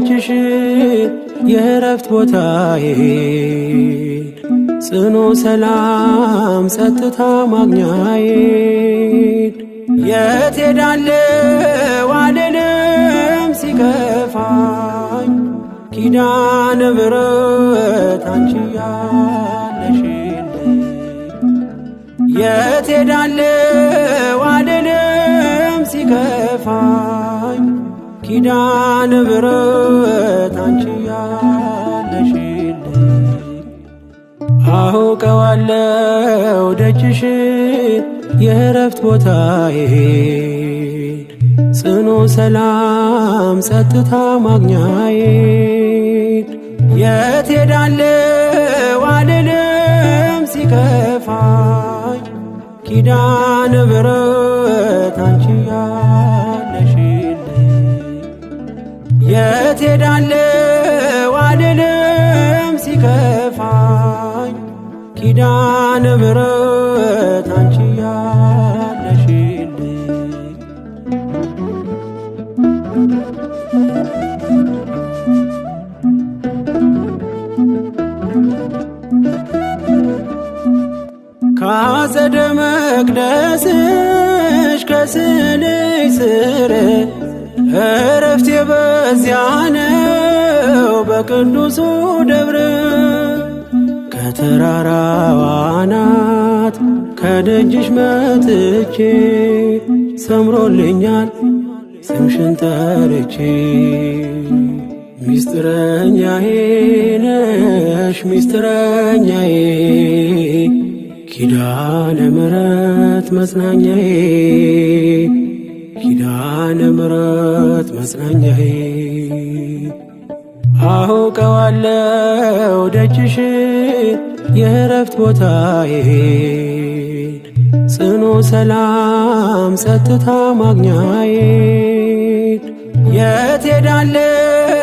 ደጅሽን የእረፍት ቦታዬን ጽኑ ሰላም ጸጥታ ማግኛዬን የት ሄዳለሁ አልልም ሲከፋኝ ኪዳነ ምሕረት አንቺ ያለሽልኝ የት ሄዳለሁ አልልም ሲከፋኝ ኪዳነ ምሕረት አንቺ ያለሽልኝ አውቀዋለሁ ደጅሽን የእረፍት ቦታዬን ጽኑ ሰላም ጸጥታ ማግኛዬን የት ሄዳለሁ አልልም ሲከፋኝ ኪዳነ ምሕረት አንቺ ያለሽልኝ የት ሄዳለሁ አልልም ሲከፋኝ ኪዳነ ምሕረት አንቺ ያለሽልኝ ከአጸደ መቅደስሽ ከስዕልሽ ስር እረፍቴ በዚያ ነው በቅዱሱ ደብር ከተራራው አናት ከደጅሽ መጥቼ ሰምሮልኛል ስምሽን ጠርቼ ሚስጥረኛዬ ነሽ ሚስጥረኛዬ ኪዳነ ምሕረት መጽናኛዬ ኪዳነ ምሕረት መጽናኛዬ አውቀዋለሁ ደጅሽን የእረፍት ቦታዬን ጽኑ ሰላም ጸጥታ ማግኛዬን የት ሄዳለሁ